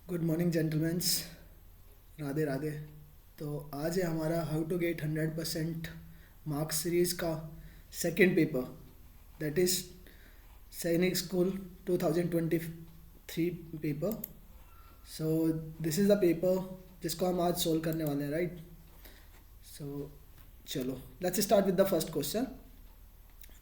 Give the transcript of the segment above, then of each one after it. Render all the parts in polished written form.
Good morning gentlemans, Radhe Radhe. तो आज है हमारा how to get 100% marks series का second paper, that is Sainik school 2023 paper. So this is the paper जिसको हम आज सोल्व करने वाले हैं, राइट। सो चलो let's start with the first question.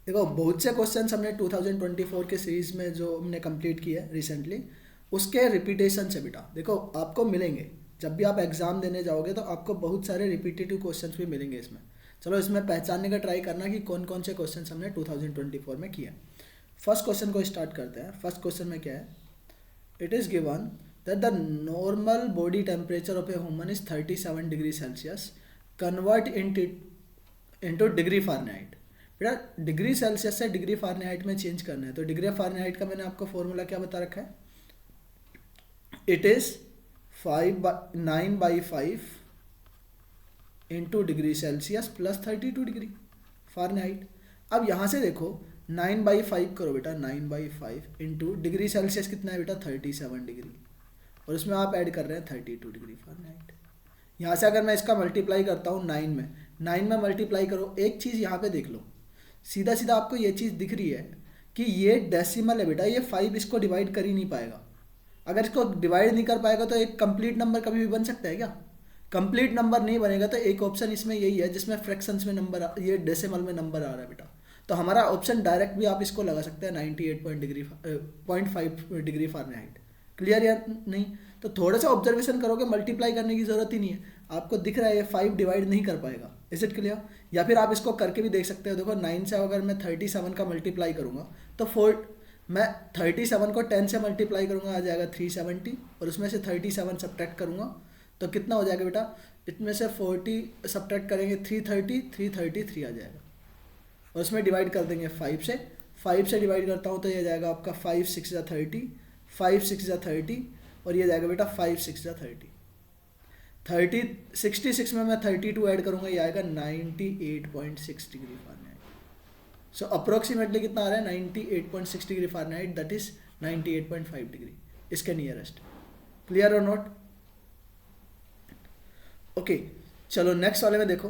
देखो, बहुत से क्वेश्चंस हमने 2024 के सीरीज़ में जो हमने कंप्लीट किया है रिसेंटली, उसके रिपीटेशन से बेटा देखो आपको मिलेंगे। जब भी आप एग्ज़ाम देने जाओगे तो आपको बहुत सारे रिपीटेटिव क्वेश्चंस भी मिलेंगे इसमें। चलो इसमें पहचानने का ट्राई करना कि कौन कौन से क्वेश्चंस हमने 2024 में किए। फर्स्ट क्वेश्चन को स्टार्ट करते हैं। फर्स्ट क्वेश्चन में क्या है? It is given that the normal body temperature of a human is 37 degree Celsius, convert into degree Fahrenheit. बेटा डिग्री सेल्सियस से डिग्री फ़ारेनहाइट में चेंज करना है, तो डिग्री फ़ारेनहाइट का मैंने आपको फॉर्मूला क्या बता रखा है? It is 9/5 into degree Celsius plus 32 degree Fahrenheit. अब यहाँ से देखो 9/5 करो बेटा, 9/5 इंटू डिग्री सेल्सियस कितना है बेटा? 37 डिग्री, और उसमें आप ऐड कर रहे हैं 32 डिग्री फ़ारेनहाइट। यहाँ से अगर मैं इसका मल्टीप्लाई करता हूँ 9 में मल्टीप्लाई करो। एक चीज़ यहाँ पे देख लो, सीधा सीधा आपको ये चीज़ दिख रही है कि ये डेसिमल है बेटा, ये 5 इसको डिवाइड कर ही नहीं पाएगा। अगर इसको डिवाइड नहीं कर पाएगा तो एक कंप्लीट नंबर कभी भी बन सकता है क्या? कंप्लीट नंबर नहीं बनेगा। तो एक ऑप्शन इसमें यही है जिसमें फ्रैक्शंस में नंबर, ये डेसिमल में नंबर आ रहा है बेटा। तो हमारा ऑप्शन डायरेक्ट भी आप इसको लगा सकते हैं 98.5 डिग्री फ़ारेनहाइट। क्लियर या नहीं? तो थोड़ा सा ऑब्जर्वेशन करोगे, मल्टीप्लाई करने की ज़रूरत ही नहीं है। आपको दिख रहा है ये 5 डिवाइड नहीं कर पाएगा। Is it clear? या फिर आप इसको करके भी देख सकते हो। देखो 9 से अगर मैं 37 का मल्टीप्लाई करूँगा तो मैं 37 को 10 से मल्टीप्लाई करूँगा, आ जाएगा 370, और उसमें से 37 सब्ट्रैक्ट करूँगा तो कितना हो जाएगा बेटा? इसमें से 40 सब्ट्रैक्ट करेंगे 333 आ जाएगा, और उसमें डिवाइड कर देंगे 5 से। 5 से डिवाइड करता हूँ तो ये जाएगा आपका 5 6 जा 30, 5 6 जा 30, और ये जाएगा बेटा 5 6 जा 66 में मैं 32 ऐड करूँगा, ये आएगा 98.6 डिग्री फ़ारेनहाइट। सो अप्रोक्सीमेटली कितना आ रहा है? 98.6 degree Fahrenheit, that is 98.5 degree, इसके नियरेस्ट। क्लियर और नॉट? ओके, चलो नेक्स्ट वाले में देखो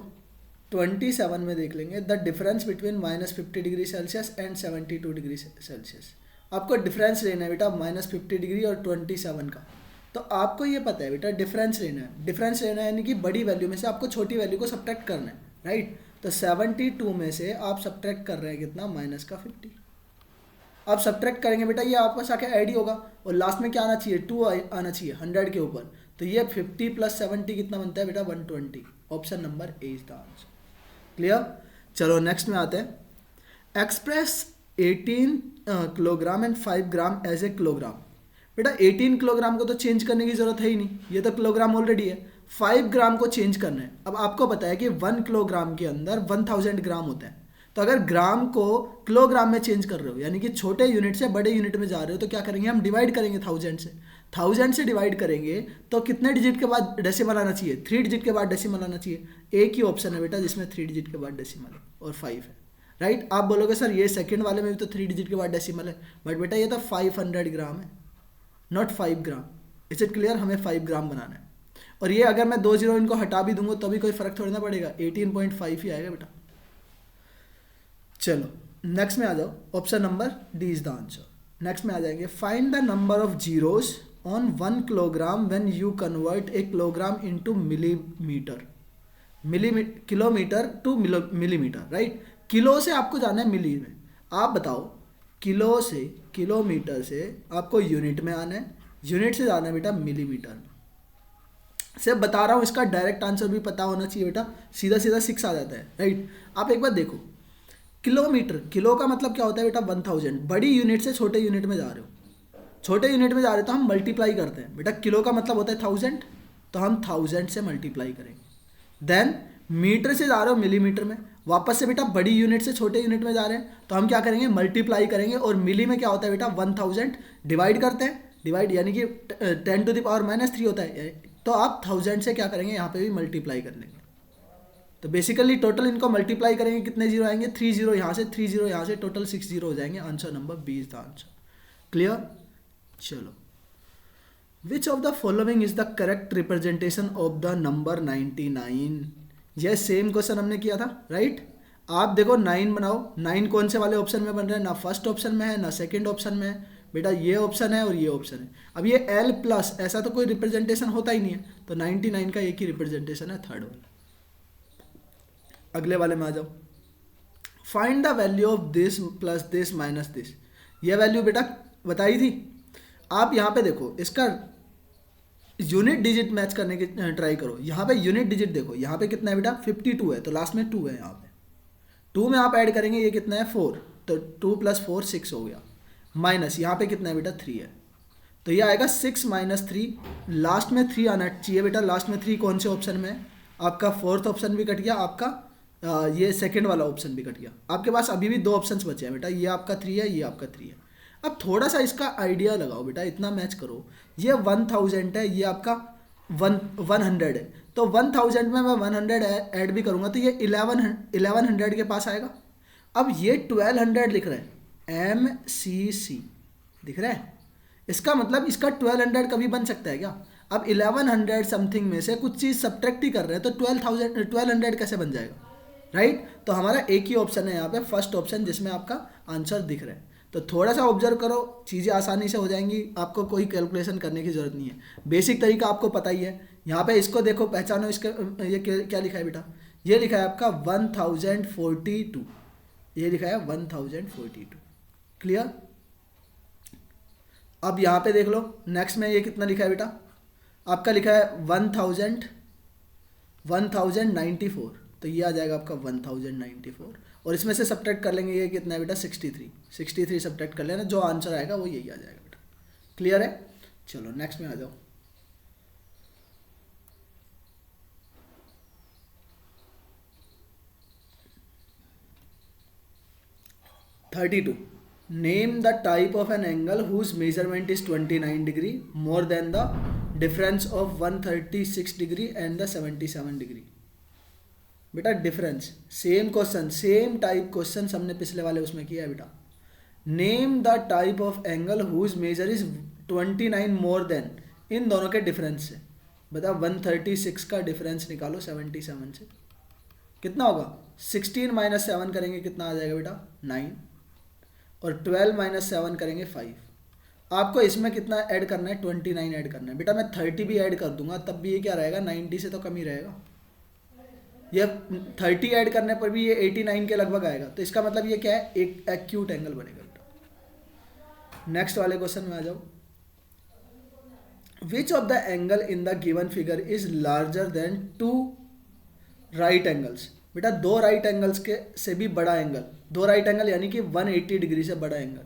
27 में देख लेंगे। The difference between -50 degree Celsius and 72 degree Celsius. आपको डिफरेंस लेना है बेटा -50 डिग्री और 27 का। तो आपको ये पता है बेटा डिफरेंस लेना है। डिफरेंस लेना है यानी कि बड़ी वैल्यू में से आपको छोटी वैल्यू को सब्ट्रैक्ट करना है, राइट। तो 72 में से आप सब्ट्रैक्ट कर रहे हैं कितना? -50। आप सब्ट्रैक्ट करेंगे बेटा, ये आपस आके ऐड ही होगा, और लास्ट में क्या आना चाहिए? 2 आना चाहिए 100 के ऊपर। तो ये 50 + 70 कितना बनता है बेटा? 120। Option number A is the answer. Clear? चलो नेक्स्ट में आते हैं। Express 18 kilogram and 5 gram as a kilogram. बेटा 18 किलोग्राम को तो चेंज करने की ज़रूरत है ही नहीं, ये तो किलोग्राम ऑलरेडी है। 5 ग्राम को चेंज करना है। अब आपको पता है कि 1 किलोग्राम के अंदर 1000 ग्राम होता है। तो अगर ग्राम को किलोग्राम में चेंज कर रहे हो, यानी कि छोटे यूनिट से बड़े यूनिट में जा रहे हो, तो क्या करेंगे? हम डिवाइड करेंगे 1000 से। 1000 से डिवाइड करेंगे तो कितने डिजिट के बाद डेसिमल आना चाहिए? 3 डिजिट के बाद डेसिमल आना चाहिए। एक ही ऑप्शन है बेटा जिसमें 3 डिजिट के बाद डेसिमल है, और 5 है, राइट। आप बोलोगे सर ये सेकंड वाले में भी तो 3 डिजिट के बाद डेसिमल है, बट बेटा ये तो 500 ग्राम है, not 5 gram. Is it clear? हमें 5 ग्राम बनाना है। और ये अगर मैं 2 जीरो इनको हटा भी दूंगा तो भी कोई फर्क थोड़ी ना पड़ेगा, 18.5 ही आएगा बेटा। चलो नेक्स्ट में आ जाओ। Option number D is the answer. Next में आ जाएंगे। Find the number of zeros on 1 kilogram when you convert A kilogram into millimetre. Kilometre two millimetre, right. Kilo से आपको जाना है मिली में। आप बताओ, किलो से, किलोमीटर से आपको यूनिट में आना है, यूनिट से जाना है बेटा मिलीमीटर में। सिर्फ बता रहा हूँ, इसका डायरेक्ट आंसर भी पता होना चाहिए बेटा, सीधा सीधा 6 आ जाता है, राइट। आप एक बार देखो, किलोमीटर, किलो का मतलब क्या होता है बेटा? 1000। बड़ी यूनिट से छोटे यूनिट में जा रहे हो, छोटे यूनिट में जा रहे हो तो हम मल्टीप्लाई करते हैं बेटा। किलो का मतलब होता है 1000, तो हम 1000 से मल्टीप्लाई करेंगे। देन मीटर से जा रहे हो मिलीमीटर में, वापस से बेटा बड़ी यूनिट से छोटे यूनिट में जा रहे हैं तो हम क्या करेंगे? मल्टीप्लाई करेंगे। और मिली में क्या होता है बेटा? 1000 डिवाइड करते हैं, डिवाइड यानी कि 10⁻³ होता है। तो आप 1000 से क्या करेंगे? यहाँ पे भी मल्टीप्लाई कर लेंगे। तो बेसिकली टोटल इनको मल्टीप्लाई करेंगे, कितने जीरो आएंगे? 3 जीरो यहाँ से, 3 जीरो यहाँ से, टोटल 6 जीरो हो जाएंगे। Answer number B is the answer. Clear? चलो which of the following is the correct representation of the number 99। यह सेम क्वेश्चन हमने किया था, राइट। आप देखो 9 बनाओ, 9 कौन से वाले ऑप्शन में बन रहे हैं, ना फर्स्ट ऑप्शन में है ना सेकंड ऑप्शन में है, बेटा ये ऑप्शन है और ये ऑप्शन है। अब ये L प्लस ऐसा तो कोई रिप्रेजेंटेशन होता ही नहीं है, तो 99 का एक ही रिप्रेजेंटेशन है, थर्ड वाला। अगले वाले में आ जाओ। Find the value of this plus this minus this. ये वैल्यू बेटा बताई थी। आप यहाँ पे देखो, इसका यूनिट डिजिट मैच करने की ट्राई करो। यहाँ पे यूनिट डिजिट देखो, यहाँ पे कितना है बेटा 52 है, तो लास्ट में 2 है। यहाँ पे 2 में आप ऐड करेंगे, ये कितना है 4, तो 2 + 4 6 हो गया। माइनस यहाँ पे कितना है बेटा 3 है, तो ये आएगा 6 - 3। लास्ट में 3 आना चाहिए बेटा। लास्ट में 3 कौन से ऑप्शन में है, आपका फोर्थ ऑप्शन भी कट गया, आपका ये सेकंड वाला ऑप्शन भी कट गया। आपके पास अभी भी 2 ऑप्शंस बचे हैं बेटा, ये आपका 3 है, ये आपका 3 है। अब थोड़ा सा इसका आइडिया लगाओ बेटा, इतना मैच करो। ये 1000 है, ये आपका 100 है, तो 1000 में मैं 100 ऐड भी करूँगा तो ये 1100 के पास आएगा। अब ये 1200 लिख रहे हैं, MCC दिख रहा है, इसका मतलब इसका 1200 कभी बन सकता है क्या। अब 1100 समथिंग में से कुछ चीज़ सब्ट्रैक्ट ही कर रहे हैं, तो 1200 कैसे बन जाएगा, राइट। तो हमारा एक ही ऑप्शन है यहाँ पे, फर्स्ट ऑप्शन, जिसमें आपका आंसर दिख रहा है। तो थोड़ा सा ऑब्जर्व करो, चीज़ें आसानी से हो जाएंगी, आपको कोई कैलकुलेशन करने की ज़रूरत नहीं है। बेसिक तरीका आपको पता ही है। यहाँ पे इसको देखो, पहचानो, इसका ये क्या लिखा है बेटा, ये लिखा है आपका 1042, ये लिखा है 1042। क्लियर। अब यहाँ पे देख लो, नेक्स्ट में ये कितना लिखा है बेटा, आपका लिखा है 1094, तो ये आ जाएगा आपका 1094, और इसमें से सब्ट्रैक्ट कर लेंगे, ये कितना है बेटा 63 सब्ट्रैक्ट कर लेना, जो आंसर आएगा वो यही आ जाएगा बेटा। क्लियर है। चलो नेक्स्ट में आ जाओ। (32) name the type of an angle whose measurement is 29 degree more than the difference of 136 degree and the 77 degree. बेटा difference, same question, same type question हमने पिछले वाले उसमें किया है बेटा। Name the type of angle whose measure is 29 more than, इन दोनों के डिफरेंस से बता। 136 का डिफरेंस निकालो 77 से, कितना होगा। 16 - 7 करेंगे, कितना आ जाएगा बेटा 9, और 12 - 7 करेंगे 5। आपको इसमें कितना ऐड करना है, 29 ऐड करना है बेटा। मैं 30 भी ऐड कर दूंगा, तब भी ये क्या रहेगा, 90 से तो कम ही रहेगा। ये 30 ऐड करने पर भी ये 89 के लगभग आएगा, तो इसका मतलब ये क्या है, एक एक्यूट एंगल बनेगा बेटा। नेक्स्ट वाले क्वेश्चन में आ जाओ। विच of the angle in the given figure is larger than 2 right angles. बेटा 2 राइट एंगल्स के से भी बड़ा एंगल, 2 राइट एंगल यानी कि 180 डिग्री से बड़ा एंगल।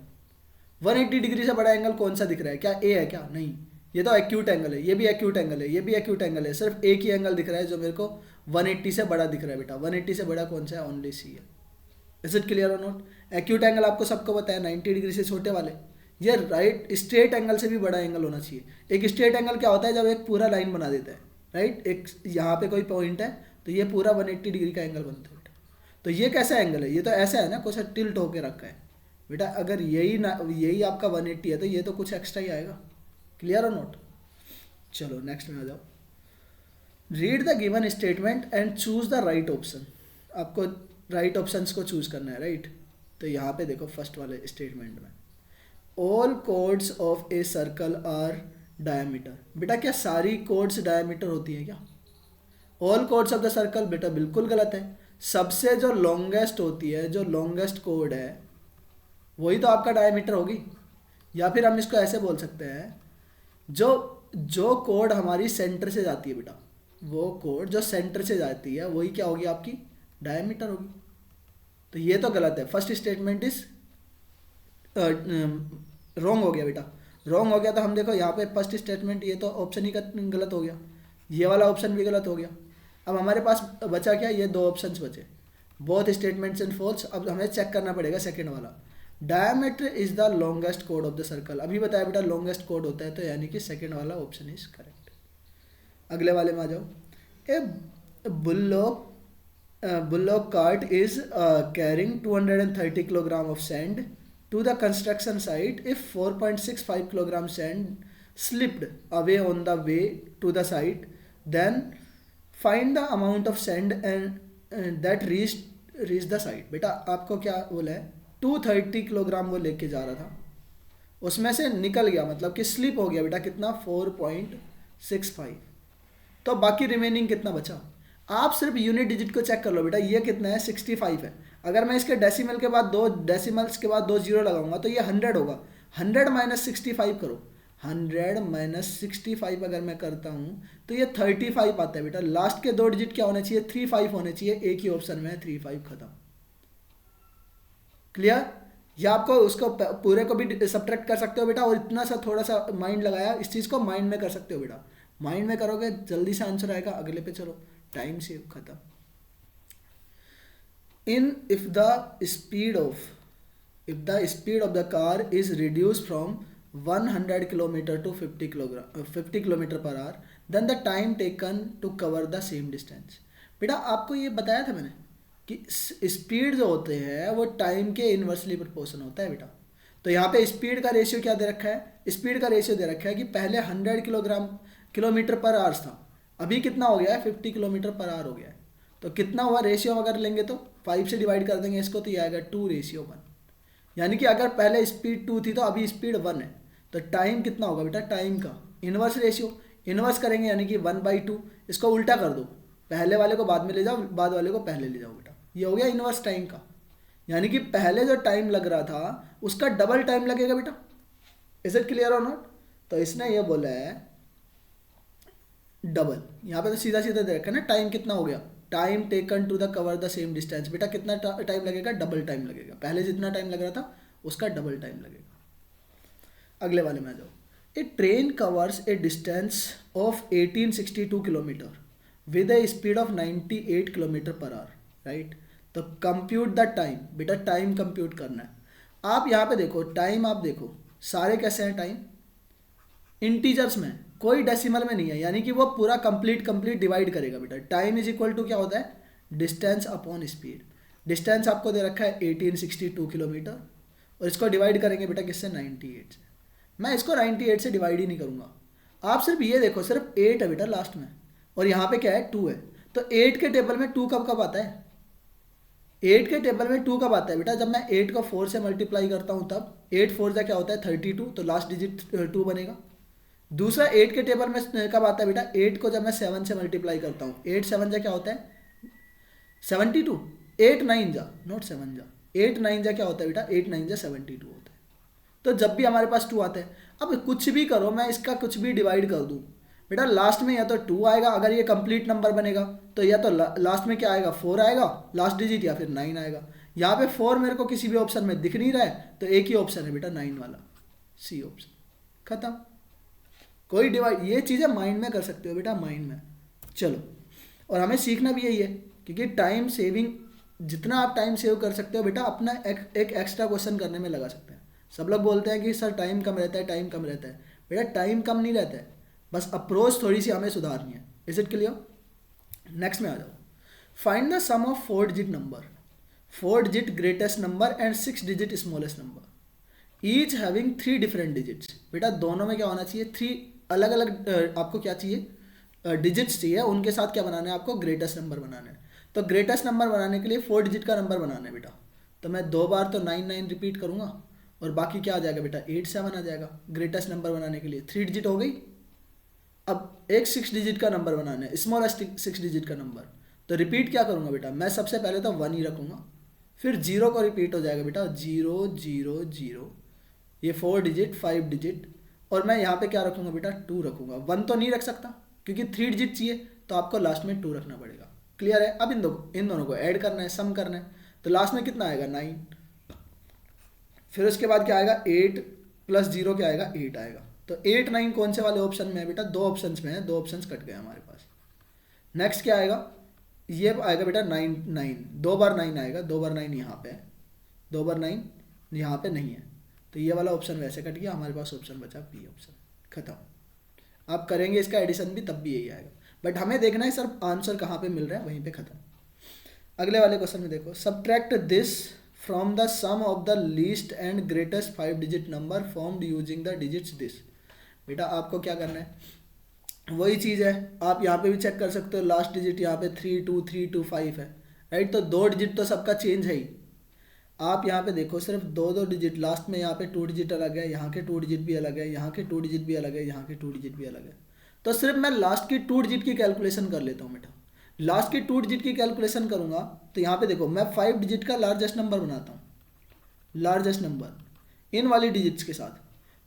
180 डिग्री से बड़ा एंगल कौन सा दिख रहा है, क्या ए है क्या, नहीं, ये तो एक्यूट एंगल है, ये भी एक्यूट एंगल है, ये भी एक्यूट एंगल है। सिर्फ एक ही एंगल दिख रहा है जो मेरे को 180 से बड़ा दिख रहा है बेटा। 180 से बड़ा कौन सा है, ओनली सी है। इज इट क्लियर और नॉट। एक्यूट एंगल आपको सबको पता है 90 डिग्री से छोटे वाले। ये राइट स्ट्रेट एंगल से भी बड़ा एंगल होना चाहिए। एक स्ट्रेट एंगल क्या होता है, जब एक पूरा लाइन बना देता है, राइट। एक यहाँ पे कोई पॉइंट है तो ये पूरा 180 डिग्री का एंगल बनता है बेटा। तो ये कैसा एंगल है, ये तो ऐसा है ना, कुछ टिल्ट होके रखा है बेटा। अगर यही आपका 180 है तो ये तो कुछ एक्स्ट्रा ही आएगा। क्लियर और नॉट। चलो नेक्स्ट में आ जाओ। Read the given statement and choose the right option. आपको राइट ऑप्शंस को चूज करना है, राइट। तो यहाँ पे देखो फर्स्ट वाले स्टेटमेंट में, all chords of a circle are diameter. बेटा क्या सारी कोड्स डायमीटर होती हैं क्या, all chords of the circle, बेटा बिल्कुल गलत है। सबसे जो लॉन्गेस्ट होती है, जो लॉन्गेस्ट कोड है वही तो आपका डायमीटर होगी। या फिर हम इसको ऐसे बोल सकते हैं, जो कोड हमारी सेंटर से जाती है बेटा, वो कोड जो सेंटर से जाती है वही क्या होगी, आपकी डायमीटर होगी। तो ये तो गलत है, फर्स्ट स्टेटमेंट इज रॉन्ग हो गया बेटा। रॉन्ग हो गया तो हम देखो यहाँ पे फर्स्ट स्टेटमेंट, ये तो ऑप्शन ही गलत हो गया, ये वाला ऑप्शन भी गलत हो गया। अब हमारे पास बचा क्या, ये 2 ऑप्शंस बचे, बोथ स्टेटमेंट्स एंड फॉल्स। अब हमें चेक करना पड़ेगा सेकंड वाला, diameter is the longest code of the circle. अभी बताया बेटा लॉन्गेस्ट कोड होता है, तो यानी कि सेकंड वाला ऑप्शन इज करेक्ट। अगले वाले में आ जाओ। A bullock cart is carrying 230 kilogram of sand to the construction site if 4.65 kilogram sand slipped away on the way to the site, then find the amount of sand and that reached the site। बेटा आपको क्या बोला है, 230 kilogram वो लेके जा रहा था, उसमें से निकल गया मतलब कि स्लिप हो गया बेटा कितना, 4.65। तो बाकी रिमेनिंग कितना बचा। आप सिर्फ यूनिट डिजिट को चेक कर लो बेटा, ये कितना है, 65 है। अगर मैं इसके डेसिमल के बाद दो डेसिमल्स के बाद 2 जीरो लगाऊंगा तो ये 100 होगा। 100 माइनस 65 करो, 100 माइनस 65 अगर मैं करता हूँ तो ये 35 आता है बेटा। लास्ट के 2 डिजिट क्या होने चाहिए, 35 होने चाहिए। एक ही ऑप्शन में है 35, खत्म। क्लियर। या आपको उसको पूरे को भी सब्ट्रैक्ट कर सकते हो बेटा, और इतना सा थोड़ा सा माइंड लगाया, इस चीज़ को माइंड में कर सकते हो बेटा। माइंड में करोगे जल्दी से आंसर आएगा। अगले पे चलो, टाइम सेव, खत्म। if the speed of the car is reduced from 100 kilometer to 50 kilometer per hour, then the time taken to cover the same distance। बेटा आपको ये बताया था मैंने कि स्पीड जो होते हैं वो टाइम के इन्वर्सली प्रोपोर्शन होता है बेटा। तो यहाँ पे स्पीड का रेशियो क्या दे रखा है, स्पीड का रेशियो दे रखा है कि पहले 100 किलोमीटर पर आवर्स था, अभी कितना हो गया है, 50 किलोमीटर पर आवर हो गया है। तो कितना हुआ रेशियो, अगर लेंगे तो 5 से डिवाइड कर देंगे इसको, तो ये आएगा 2:1। यानी कि अगर पहले स्पीड 2 थी तो अभी स्पीड 1 है, तो टाइम कितना होगा बेटा, टाइम का इन्वर्स रेशियो। इन्वर्स करेंगे यानी कि 1/2। इसको उल्टा कर दो, पहले वाले को बाद में ले जाओ, बाद वाले को पहले ले जाओ बेटा। ये हो गया इन्वर्स टाइम का, यानी कि पहले जो टाइम लग रहा था उसका डबल टाइम लगेगा बेटा। इज इट क्लियर और नॉट। तो इसने ये बोला है डबल, यहाँ पे तो सीधा सीधा दे रखा है ना, टाइम कितना हो गया, time taken to the cover the same distance. बेटा कितना टाइम लगेगा, डबल टाइम लगेगा। पहले जितना टाइम लग रहा था उसका डबल टाइम लगेगा। अगले वाले में आ जाओ। A train covers a distance of 1862 kilometre with a speed of 98 kilometre per hour, right. तो कंप्यूट द टाइम, बेटा टाइम कंप्यूट करना है। आप यहाँ पे देखो टाइम, आप देखो सारे कैसे हैं टाइम, इंटीजर्स में, कोई डेसिमल में नहीं है, यानी कि वो पूरा कंप्लीट डिवाइड करेगा बेटा। टाइम इज इक्वल टू क्या होता है, डिस्टेंस अपॉन स्पीड। डिस्टेंस आपको दे रखा है 1862 किलोमीटर, और इसको डिवाइड करेंगे बेटा किससे, 98 से। मैं इसको 98 से डिवाइड ही नहीं करूँगा। आप सिर्फ ये देखो, सिर्फ 8 है बेटा लास्ट में, और यहाँ पे क्या है, 2 है। तो 8 के टेबल में 2 कब आता है, 8 के टेबल में 2 कब आता है बेटा, जब मैं 8 को 4 से मल्टीप्लाई करता हूँ तब। 8 4 जा क्या होता है, 32, तो लास्ट डिजिट 2 बनेगा। दूसरा 8 के टेबल में कब आता है बेटा, 8 को जब मैं 7 से मल्टीप्लाई करता हूँ, 8 7 जा क्या होता है, 72। 8 9 जा, नॉट 7 जा, 8 9 जा क्या होता है बेटा, 8 9 जा 72 होता है। तो जब भी हमारे पास 2 आता है, अब कुछ भी करो, मैं इसका कुछ भी डिवाइड कर दूँ बेटा, लास्ट में या तो 2 आएगा, अगर ये कंप्लीट नंबर बनेगा तो, या तो लास्ट में क्या आएगा, 4 आएगा लास्ट डिजिट, या फिर 9 आएगा। यहाँ पे 4 मेरे को किसी भी ऑप्शन में दिख नहीं रहा है, तो एक ही ऑप्शन है बेटा 9 वाला, सी ऑप्शन, खत्म। कोई डिवाइड, ये चीज़ें माइंड में कर सकते हो बेटा, माइंड में। चलो, और हमें सीखना भी यही है, क्योंकि टाइम सेविंग, जितना आप टाइम सेव कर सकते हो बेटा, अपना एक एक्स्ट्रा क्वेश्चन करने में लगा सकते हैं। सब लोग बोलते हैं कि सर टाइम कम रहता है, टाइम कम रहता है। बेटा टाइम कम नहीं रहता है, बस अप्रोच थोड़ी सी हमें सुधारनी है। Is it clear. नेक्स्ट में आ जाओ। Find the sum of 4 digit number, 4 digit greatest number and 6 digit smallest number, each having 3 different digits. बेटा दोनों में क्या होना चाहिए, 3 अलग अलग आपको क्या चाहिए, डिजिट्स चाहिए, उनके साथ क्या बनाना है आपको, ग्रेटेस्ट नंबर बनाना है। तो ग्रेटेस्ट नंबर बनाने के लिए 4 डिजिट का नंबर बनाना है बेटा। तो मैं 2 बार तो 9 9 रिपीट करूँगा, और बाकी क्या आ जाएगा बेटा, 8 7 आ जाएगा। ग्रेटेस्ट नंबर बनाने के लिए 3 डिजिट हो गई। अब एक 6 डिजिट का नंबर बनाना है, स्मॉलेस्ट 6 डिजिट का नंबर। तो रिपीट क्या करूँगा बेटा, मैं सबसे पहले तो 1 ही रखूँगा, फिर 0 को रिपीट हो जाएगा बेटा, 0 0 0, ये 4 डिजिट 5 डिजिट, और मैं यहाँ पे क्या रखूँगा बेटा, 2 रखूँगा। 1 तो नहीं रख सकता क्योंकि 3 डिजिट चाहिए, तो आपको लास्ट में 2 रखना पड़ेगा। क्लियर है। अब इन दोनों को ऐड करना है, सम करना है। तो लास्ट में कितना आएगा, 9। फिर उसके बाद क्या आएगा, 8 + 0 क्या आएगा, 8 आएगा। तो 8 9 कौन से वाले ऑप्शन में है बेटा, 2 ऑप्शंस में है, 2 ऑप्शंस कट गए हमारे पास। नेक्स्ट क्या आएगा, ये आएगा बेटा 9 9, 2 बार 9 आएगा, 2 बार 9 यहाँ पे है, 2 बार 9 यहाँ पे नहीं है, तो ये वाला ऑप्शन वैसे कट गया। हमारे पास ऑप्शन बचा बी ऑप्शन, खत्म। आप करेंगे इसका एडिशन भी तब भी यही आएगा, बट हमें देखना है सर आंसर कहाँ पे मिल रहा है, वहीं पे खत्म। अगले वाले क्वेश्चन में देखो, subtract this from the sum of the least and greatest 5 digit number formed using the digits this. बेटा आपको क्या करना है, वही चीज़ है, आप यहाँ पे भी चेक कर सकते हो, लास्ट डिजिट यहाँ पे 32325 है, राइट। तो 2 डिजिट तो सबका चेंज है ही। आप यहाँ पे देखो सिर्फ 2 डिजिट लास्ट में, यहाँ पे 2 डिजिट अलग है, यहाँ के 2 डिजिट भी अलग है, यहाँ के 2 डिजिट भी अलग है, यहाँ के 2 डिजिट भी अलग है। तो सिर्फ मैं लास्ट की 2 डिजिट की कैलकुलेशन कर लेता हूँ बेटा। लास्ट की 2 डिजिट की कैलकुलेशन करूँगा तो यहाँ पे देखो मैं 5 डिजिट का लार्जेस्ट नंबर बनाता हूँ, लार्जेस्ट नंबर इन वाली डिजिट्स के साथ।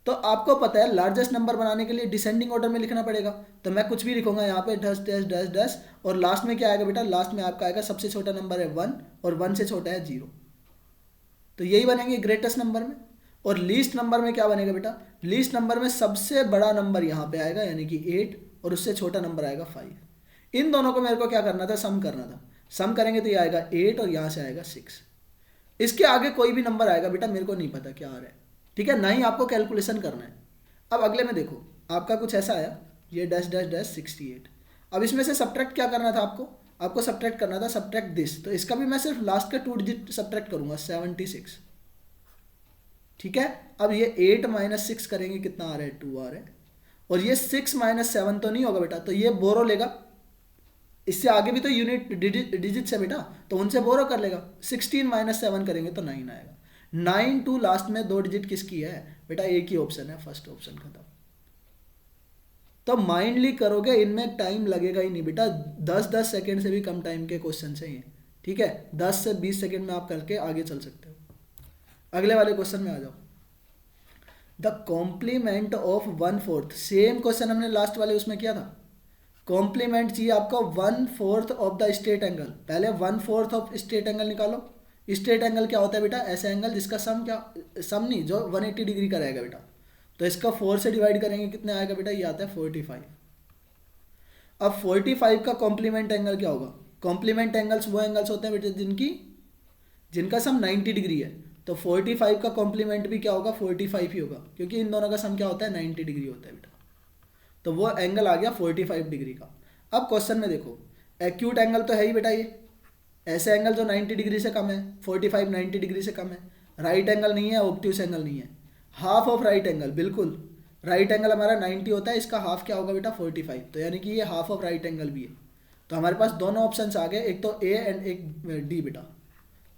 तो आपको पता है लार्जेस्ट नंबर बनाने के लिए डिसेंडिंग ऑर्डर में लिखना पड़ेगा, तो मैं कुछ भी लिखूंगा यहाँ पे डैश डैश डैश डैश, और लास्ट में क्या आएगा बेटा, लास्ट में आपका आएगा सबसे छोटा नंबर है 1 और 1 से छोटा है 0, तो यही बनेंगे ग्रेटेस्ट नंबर में। और लीस्ट नंबर में क्या बनेगा बेटा, लीस्ट नंबर में सबसे बड़ा नंबर यहाँ पे आएगा यानी कि 8 और उससे छोटा नंबर आएगा 5। इन दोनों को मेरे को क्या करना था, सम करना था। सम करेंगे तो ये आएगा 8 और यहाँ से आएगा 6। इसके आगे कोई भी नंबर आएगा बेटा मेरे को नहीं पता क्या आ रहा है, ठीक है, ना ही आपको कैलकुलेशन करना है। अब अगले में देखो आपका कुछ ऐसा आया, ये डैश डैश डैश 68। अब इसमें से सब्ट्रैक्ट क्या करना था आपको सब्ट्रैक्ट करना था, सब्ट्रैक्ट दिस। तो इसका भी मैं सिर्फ लास्ट का 2 डिजिट सब्ट्रैक्ट करूंगा 76, ठीक है। अब ये 8 माइनस 6 करेंगे कितना आ रहा है, 2 आ रहा है। और ये 6 माइनस 7 तो नहीं होगा बेटा, तो ये बोरो लेगा, इससे आगे भी तो यूनिट डिजिट्स है बेटा, तो उनसे बोरो कर लेगा। 16 माइनस 7 करेंगे तो 9 आएगा। 9 टू लास्ट में 2 डिजिट किसकी है बेटा, एक ही ऑप्शन है, फर्स्ट ऑप्शन खत्म। तो माइंडली करोगे, इनमें टाइम लगेगा ही नहीं बेटा, 10-10 सेकेंड से भी कम टाइम के क्वेश्चन है ये, ठीक है। 10 से 20 सेकेंड में आप करके आगे चल सकते हो। अगले वाले क्वेश्चन में आ जाओ। The complement of 1/4, same question हमने लास्ट वाले उसमें किया था। कॉम्प्लीमेंट चाहिए आपको 1/4 ऑफ द स्ट्रेट एंगल। पहले 1/4 ऑफ स्ट्रेट एंगल निकालो। स्ट्रेट एंगल क्या होता है बेटा, ऐसा एंगल जिसका सम नहीं, जो 180 डिग्री का रहेगा बेटा। तो इसका 4 से डिवाइड करेंगे कितने आएगा बेटा, ये आता है 45। अब 45 का कॉम्प्लीमेंट एंगल क्या होगा, कॉम्प्लीमेंट एंगल्स वो एंगल्स होते हैं बेटा जिनका सम 90 डिग्री है। तो 45 का कॉम्प्लीमेंट भी क्या होगा, 45 ही होगा, क्योंकि इन दोनों का सम क्या होता है, 90 डिग्री होता है बेटा। तो वो एंगल आ गया 45 डिग्री का। अब क्वेश्चन में देखो, एक्यूट एंगल तो है ही बेटा, ये ऐसे एंगल जो 90 डिग्री से कम है, 45 90 डिग्री से कम है। राइट एंगल नहीं है, ऑब्ट्यूस एंगल नहीं है। हाफ ऑफ राइट एंगल, बिल्कुल राइट एंगल हमारा 90 होता है, इसका हाफ क्या होगा बेटा 45, तो यानी कि ये हाफ ऑफ राइट एंगल भी है। तो हमारे पास दोनों ऑप्शन आ गए, एक तो ए एंड एक डी बेटा,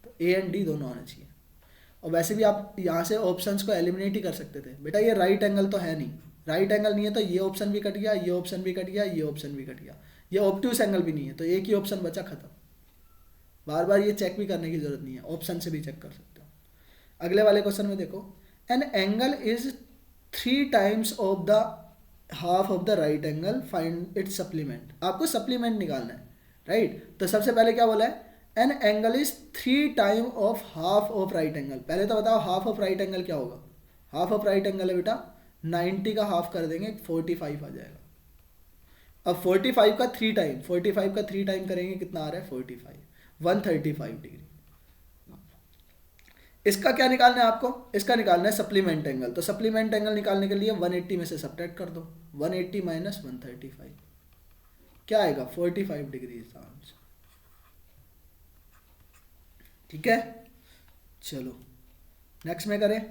तो ए एंड डी दोनों आना चाहिए। और वैसे भी आप यहाँ से ऑप्शंस को एलिमिनेट ही कर सकते थे बेटा, ये राइट एंगल तो है नहीं, राइट एंगल नहीं है तो ये ऑप्शन भी कट गया, ये ऑप्शन भी कट गया, ये ऑप्शन भी कट गया, ये ऑब्ट्यूस एंगल भी नहीं है, तो एक ही ऑप्शन बचा, खत्म। बार बार ये चेक भी करने की जरूरत नहीं है, ऑप्शन से भी चेक कर सकते हो। अगले वाले क्वेश्चन में देखो, an angle is 3 times of the half of the right angle, find its supplement. आपको सप्लीमेंट निकालना है, राइट। तो सबसे पहले क्या बोला है, an angle is 3 time of half of right angle. पहले तो बताओ हाफ ऑफ राइट एंगल क्या होगा, हाफ ऑफ राइट एंगल है बेटा 90 का हाफ कर देंगे 45 आ जाएगा। अब 45 का 3 टाइम, 45 का 3 टाइम करेंगे कितना आ रहा है 45, 135 डिग्री। इसका क्या निकालना है आपको, इसका निकालना है सप्लीमेंट एंगल। तो सप्लीमेंट एंगल निकालने के लिए 180 में से सब्ट्रैक्ट कर दो, 180 माइनस 135 क्या आएगा 45 डिग्री आंसर, ठीक है। चलो नेक्स्ट में करें,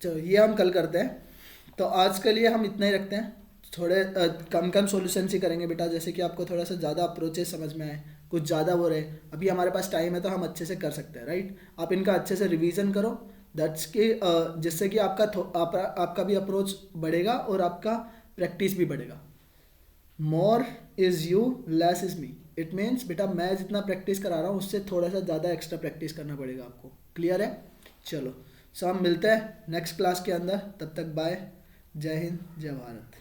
चलो ये हम कल करते हैं। तो आज के लिए हम इतना ही रखते हैं, थोड़े कम कम सॉल्यूशंस ही करेंगे बेटा, जैसे कि आपको थोड़ा सा ज़्यादा अप्रोचेस समझ में आए, कुछ ज़्यादा वो रहे। अभी हमारे पास टाइम है तो हम अच्छे से कर सकते हैं, राइट। आप इनका अच्छे से रिवीजन करो, दैट्स कि जिससे कि आपका भी अप्रोच बढ़ेगा और आपका प्रैक्टिस भी बढ़ेगा। मोर is you less is me, it means बेटा मैं जितना प्रैक्टिस करा रहा हूँ उससे थोड़ा सा ज़्यादा एक्स्ट्रा प्रैक्टिस करना पड़ेगा आपको, क्लियर है। चलो सो हम मिलते हैं नेक्स्ट क्लास के अंदर, तब तक बाय, जय हिंद जय भारत।